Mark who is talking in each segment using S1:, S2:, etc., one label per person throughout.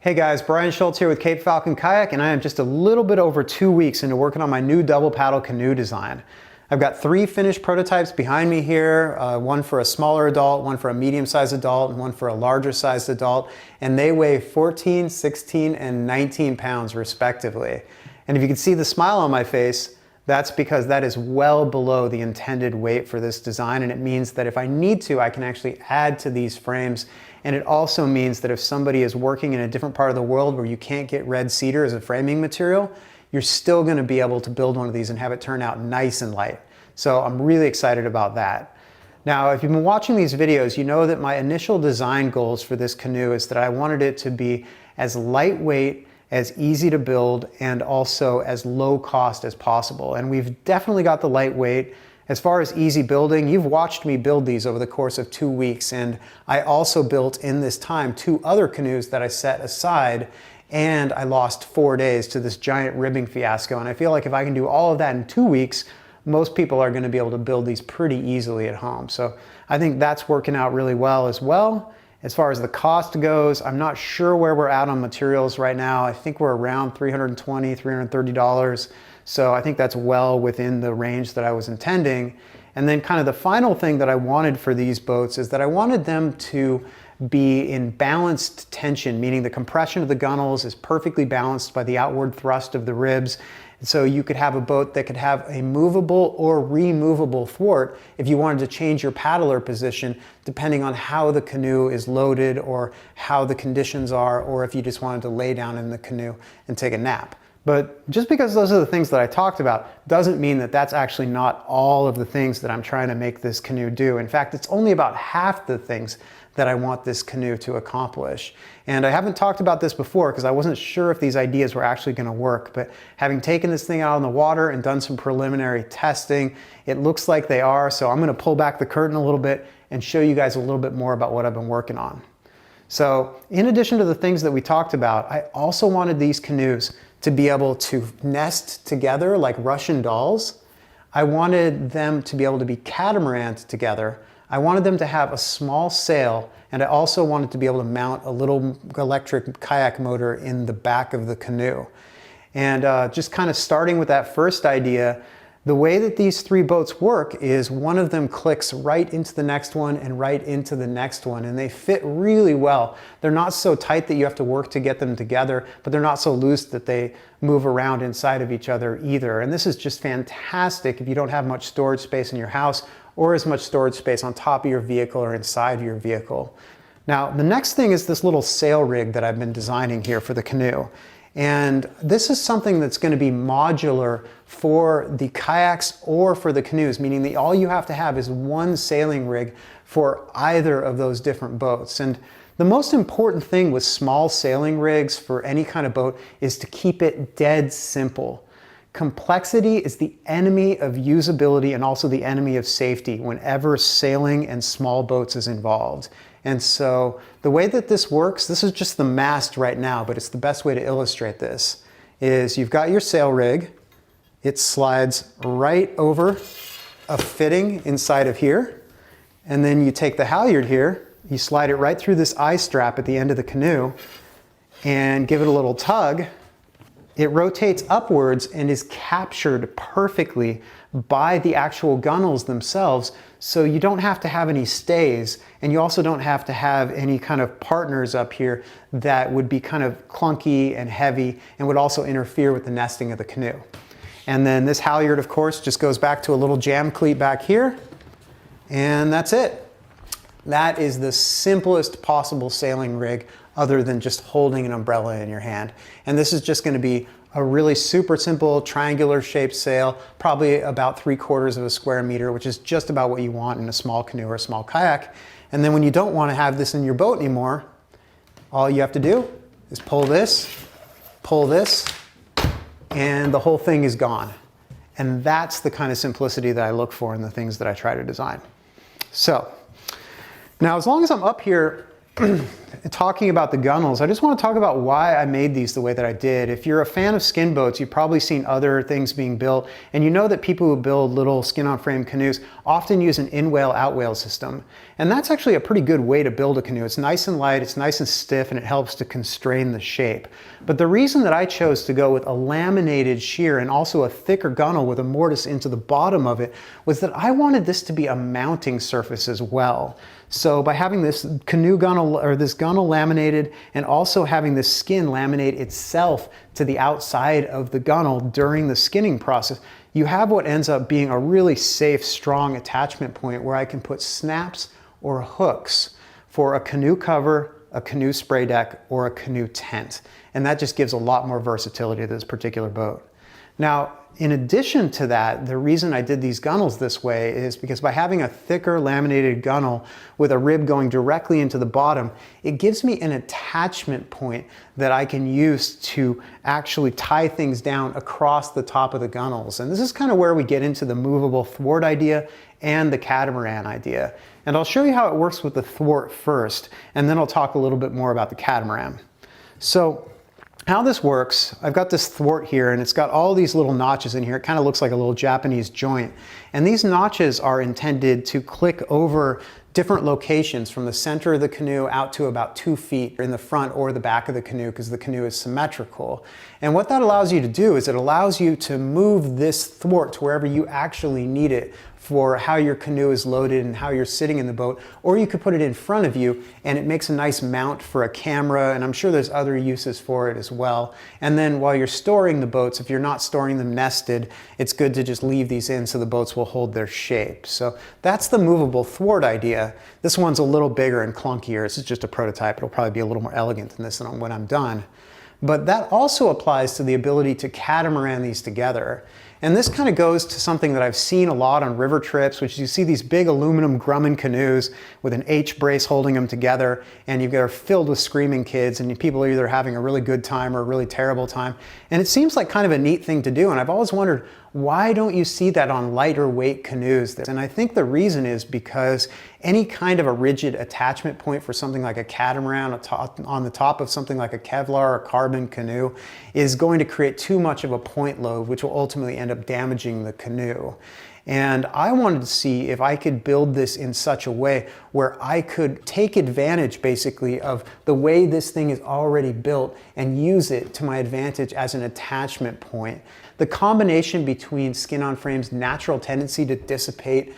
S1: Hey guys, Brian Schultz here with Cape Falcon Kayak, and I am just a little bit over 2 weeks into working on my new double paddle canoe design. I've got 3 finished prototypes behind me here, one for a smaller adult, one for a medium-sized adult, and one for a larger-sized adult, and they weigh 14, 16, and 19 pounds respectively. And if you can see the smile on my face, that's because that is well below the intended weight for this design, and it means that if I need to, I can actually add to these frames. And it also means that if somebody is working in a different part of the world where you can't get red cedar as a framing material, you're still going to be able to build one of these and have it turn out nice and light. So I'm really excited about that. Now, if you've been watching these videos, you know that my initial design goals for this canoe is that I wanted it to be as lightweight, as easy to build, and also as low cost as possible. And we've definitely got the lightweight. As far as easy building, you've watched me build these over the course of 2 weeks, and I also built in this time 2 other canoes that I set aside, and I lost 4 days to this giant ribbing fiasco. And I feel like if I can do all of that in 2 weeks, most people are going to be able to build these pretty easily at home. So I think that's working out really well as well. As far as the cost goes, I'm not sure where we're at on materials right now. I think we're around $320, $330. So I think that's well within the range that I was intending. And then kind of the final thing that I wanted for these boats is that I wanted them to be in balanced tension, meaning the compression of the gunnels is perfectly balanced by the outward thrust of the ribs. So you could have a boat that could have a movable or removable thwart if you wanted to change your paddler position depending on how the canoe is loaded or how the conditions are, or if you just wanted to lay down in the canoe and take a nap. But just because those are the things that I talked about doesn't mean that that's actually not all of the things that I'm trying to make this canoe do. In fact, it's only about half the things that I want this canoe to accomplish. And I haven't talked about this before because I wasn't sure if these ideas were actually going to work, but having taken this thing out on the water and done some preliminary testing, it looks like they are. So I'm going to pull back the curtain a little bit and show you guys a little bit more about what I've been working on. So in addition to the things that we talked about, I also wanted these canoes to be able to nest together like Russian dolls. I wanted them to be able to be catamarans together. I wanted them to have a small sail, and I also wanted to be able to mount a little electric kayak motor in the back of the canoe. And just kind of starting with that first idea, the way that these 3 boats work is one of them clicks right into the next one and right into the next one, and they fit really well. They're not so tight that you have to work to get them together, but they're not so loose that they move around inside of each other either. And this is just fantastic if you don't have much storage space in your house or as much storage space on top of your vehicle or inside your vehicle. Now, the next thing is this little sail rig that I've been designing here for the canoe. And this is something that's going to be modular for the kayaks or for the canoes, meaning that all you have to have is one sailing rig for either of those different boats. And the most important thing with small sailing rigs for any kind of boat is to keep it dead simple. Complexity is the enemy of usability and also the enemy of safety whenever sailing and small boats is involved. And so the way that this works, this is just the mast right now, but it's the best way to illustrate this, is you've got your sail rig. It slides right over a fitting inside of here. And then you take the halyard here, you slide it right through this eye strap at the end of the canoe and give it a little tug. It rotates upwards and is captured perfectly by the actual gunnels themselves, so you don't have to have any stays, and you also don't have to have any kind of partners up here that would be kind of clunky and heavy and would also interfere with the nesting of the canoe. And then this halyard, of course, just goes back to a little jam cleat back here, and that's it. That is the simplest possible sailing rig other than just holding an umbrella in your hand. And this is just going to be a really super simple triangular shaped sail, probably about 3/4 of a square meter, which is just about what you want in a small canoe or a small kayak. And then when you don't want to have this in your boat anymore, all you have to do is pull this, and the whole thing is gone. And that's the kind of simplicity that I look for in the things that I try to design. So now, as long as I'm up here talking about the Gunnels, I just want to talk about why I made these the way that I did. If you're a fan of skin boats, you've probably seen other things being built, and you know that people who build little skin-on-frame canoes often use an in-whale, out-whale system. And that's actually a pretty good way to build a canoe. It's nice and light, it's nice and stiff, and it helps to constrain the shape. But the reason that I chose to go with a laminated shear and also a thicker gunnel with a mortise into the bottom of it was that I wanted this to be a mounting surface as well. So by having this canoe gunnel, or this gunnel laminated, and also having the skin laminate itself to the outside of the gunnel during the skinning process, you have what ends up being a really safe, strong attachment point where I can put snaps or hooks for a canoe cover, a canoe spray deck, or a canoe tent. And that just gives a lot more versatility to this particular boat. Now, in addition to that, the reason I did these gunnels this way is because by having a thicker laminated gunnel with a rib going directly into the bottom, it gives me an attachment point that I can use to actually tie things down across the top of the gunnels. And this is kind of where we get into the movable thwart idea and the catamaran idea. And I'll show you how it works with the thwart first, and then I'll talk a little bit more about the catamaran. So, how this works, I've got this thwart here and it's got all these little notches in here. It kind of looks like a little Japanese joint. And these notches are intended to click over different locations from the center of the canoe out to about 2 feet in the front or the back of the canoe, because the canoe is symmetrical. And what that allows you to do is it allows you to move this thwart to wherever you actually need it for how your canoe is loaded and how you're sitting in the boat, or you could put it in front of you and it makes a nice mount for a camera, and I'm sure there's other uses for it as well. And then while you're storing the boats, if you're not storing them nested, it's good to just leave these in so the boats will hold their shape. So that's the movable thwart idea. This one's a little bigger and clunkier. This is just a prototype. It'll probably be a little more elegant than this when I'm done. But that also applies to the ability to catamaran these together. And this kind of goes to something that I've seen a lot on river trips, which is you see these big aluminum Grumman canoes with an H brace holding them together, and they're filled with screaming kids, and people are either having a really good time or a really terrible time. And it seems like kind of a neat thing to do, and I've always wondered, why don't you see that on lighter weight canoes? And I think the reason is because any kind of a rigid attachment point for something like a catamaran on the top of something like a Kevlar or carbon canoe is going to create too much of a point load, which will ultimately end up damaging the canoe. And I wanted to see if I could build this in such a way where I could take advantage basically of the way this thing is already built and use it to my advantage as an attachment point. The combination between skin-on-frame's natural tendency to dissipate,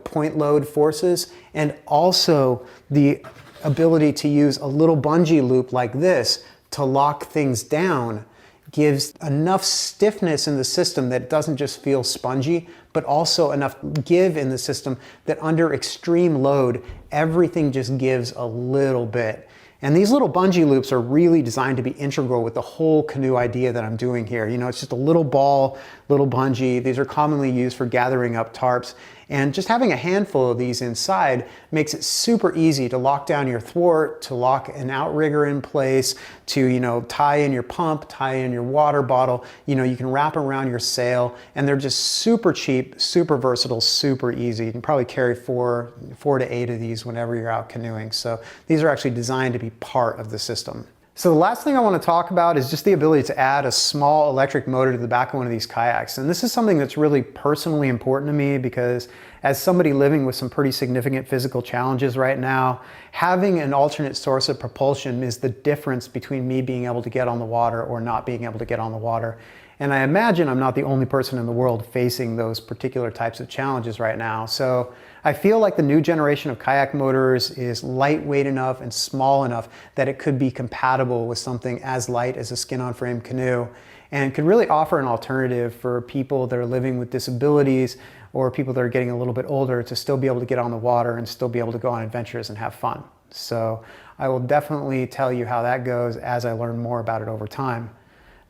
S1: point load forces, and also the ability to use a little bungee loop like this to lock things down gives enough stiffness in the system that it doesn't just feel spongy, but also enough give in the system that under extreme load, everything just gives a little bit. And these little bungee loops are really designed to be integral with the whole canoe idea that I'm doing here. It's just a little ball, little bungee. These are commonly used for gathering up tarps. And just having a handful of these inside makes it super easy to lock down your thwart, to lock an outrigger in place, to tie in your pump, tie in your water bottle. You can wrap around your sail, and they're just super cheap, super versatile, super easy. You can probably carry four to 8 of these whenever you're out canoeing. So these are actually designed to be part of the system. So the last thing I want to talk about is just the ability to add a small electric motor to the back of one of these kayaks. And this is something that's really personally important to me because as somebody living with some pretty significant physical challenges right now, having an alternate source of propulsion is the difference between me being able to get on the water or not being able to get on the water. And I imagine I'm not the only person in the world facing those particular types of challenges right now. So I feel like the new generation of kayak motors is lightweight enough and small enough that it could be compatible with something as light as a skin-on-frame canoe, and could really offer an alternative for people that are living with disabilities or people that are getting a little bit older to still be able to get on the water and still be able to go on adventures and have fun. So I will definitely tell you how that goes as I learn more about it over time.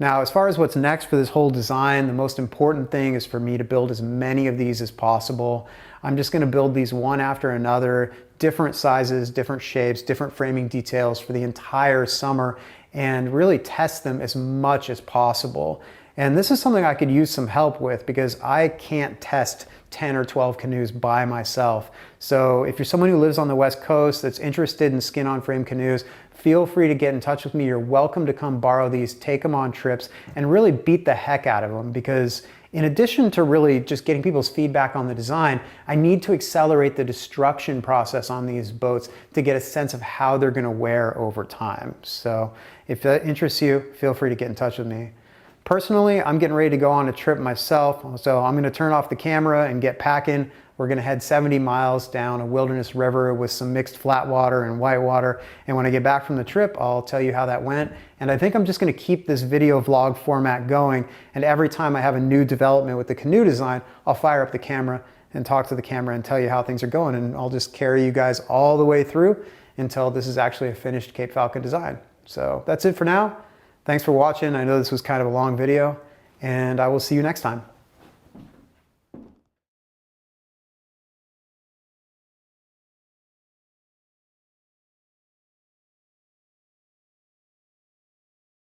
S1: Now, as far as what's next for this whole design, the most important thing is for me to build as many of these as possible. I'm just going to build these one after another, different sizes, different shapes, different framing details for the entire summer, and really test them as much as possible. And this is something I could use some help with because I can't test 10 or 12 canoes by myself. So if you're someone who lives on the West Coast that's interested in skin-on-frame canoes, feel free to get in touch with me. You're welcome to come borrow these, take them on trips, and really beat the heck out of them, because in addition to really just getting people's feedback on the design, I need to accelerate the destruction process on these boats to get a sense of how they're going to wear over time. So if that interests you, feel free to get in touch with me. Personally, I'm getting ready to go on a trip myself, so I'm going to turn off the camera and get packing. We're going to head 70 miles down a wilderness river with some mixed flat water and white water, and when I get back from the trip, I'll tell you how that went. And I think I'm just going to keep this video vlog format going, and every time I have a new development with the canoe design, I'll fire up the camera and talk to the camera and tell you how things are going, and I'll just carry you guys all the way through until this is actually a finished Cape Falcon design. So that's it for now. Thanks for watching. I know this was kind of a long video, and I will see you next time.